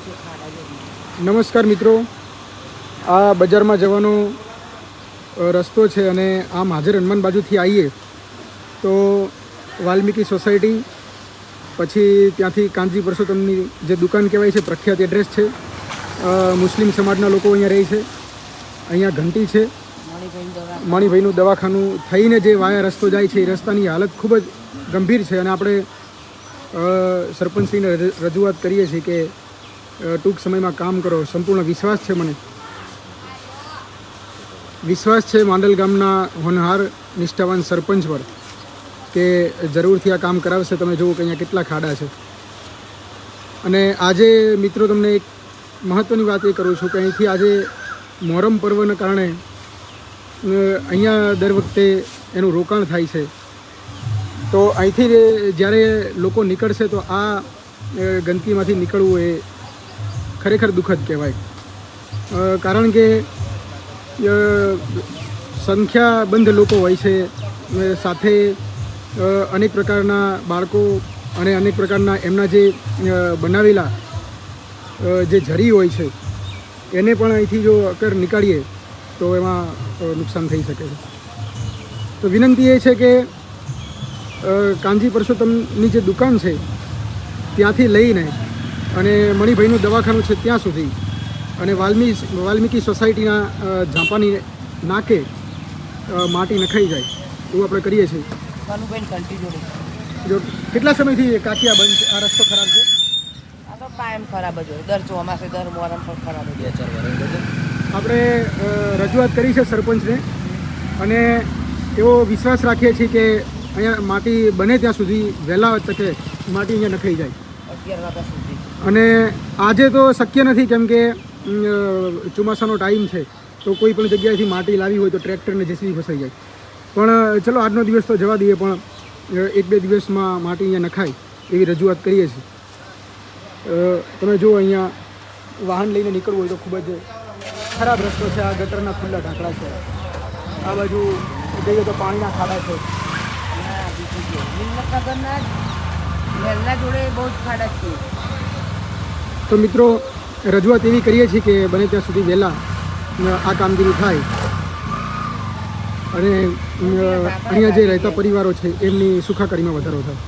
નમસ્કાર મિત્રો, આ બજારમાં જવાનો રસ્તો છે અને આમ હાજર હનુમાન બાજુથી આવીએ તો વાલ્મીકી સોસાયટી, પછી ત્યાંથી કાનજી પરસોત્તમની જે દુકાન કહેવાય છે, પ્રખ્યાત એડ્રેસ છે. મુસ્લિમ સમાજના લોકો અહીંયા રહે છે. અહીંયા ઘંટી છે, મણિભાઈનું દવાખાનું થઈને જે વાયા રસ્તો જાય છે એ રસ્તાની હાલત ખૂબ જ ગંભીર છે અને આપણે સરપંચશ્રીને રજૂઆત કરીએ છીએ કે ટૂંક સમયમાં કામ કરો. સંપૂર્ણ વિશ્વાસ છે, મને વિશ્વાસ છે માંડલ ગામના હોનહાર નિષ્ઠાવાન સરપંચ પર કે જરૂરથી આ કામ કરાવશે. તમે જુઓ કે અહીંયા કેટલા ખાડા છે. અને આજે મિત્રો તમને એક મહત્ત્વની વાત એ કરું છું કે અહીંથી આજે મોહરમ પર્વના કારણે અહીંયા દર વખતે એનું રોકાણ થાય છે. તો અહીંથી જ્યારે લોકો નીકળશે તો આ ગંદકીમાંથી નીકળવું એ ખરેખર દુઃખદ કહેવાય. કારણ કે સંખ્યાબંધ લોકો હોય છે, સાથે અનેક પ્રકારના બાળકો અને અનેક પ્રકારના એમના જે બનાવેલા જે જરી હોય છે એને પણ અહીંથી જો અગર નીકાળીએ તો એમાં નુકસાન થઈ શકે છે. તો વિનંતી એ છે કે કાનજી પરસોત્તમની જે દુકાન છે ત્યાંથી લઈને અને મણિભાઈનું દવાખાનું છે ત્યાં સુધી અને વાલ્મીકી સોસાયટીના ઝાંપાની નાકે માટી નખાઈ જાય એવું આપણે કરીએ છીએ. જો કેટલા સમયથી કાકિયા બંધ છે? આ રસ્તો ખરાબ છે? આ તો કાયમ ખરાબ જ હોય, દર ચોમાસે દર મોરમ પણ ખરાબ જ હોય. આપણે રજૂઆત કરી છે સરપંચને અને એવો વિશ્વાસ રાખીએ છીએ કે અહીંયા માટી બને ત્યાં સુધી વહેલા તકે માટી અહીંયા નખાઈ જાય 11 વાગ્યા સુધી. અને આજે તો શક્ય નથી કેમ કે ચોમાસાનો ટાઈમ છે, તો કોઈ પણ જગ્યાએથી માટી લાવી હોય તો ટ્રેક્ટરને જેસીબી ફસાઈ જાય. પણ ચલો આજનો દિવસ તો જવા દઈએ, પણ 1-2 દિવસમાં માટી અહીંયા નખાય એવી રજૂઆત કરીએ છીએ. તમે જુઓ અહીંયા વાહન લઈને નીકળવું હોય તો ખૂબ જ ખરાબ રસ્તો છે. આ ગટરના ખુલ્લા ઢાંકડા છે, આ બાજુ જઈએ તો પાણીના ખાડા છે. જોડે બહુ જ ખાડા છે. તો મિત્રો રજૂઆત એવી કરીએ છીએ કે બને ત્યાં સુધી વહેલા આ કામગીરી થાય અને અહીંયા જે રહેતા પરિવારો છે એમની સુખાકારીમાં વધારો થાય.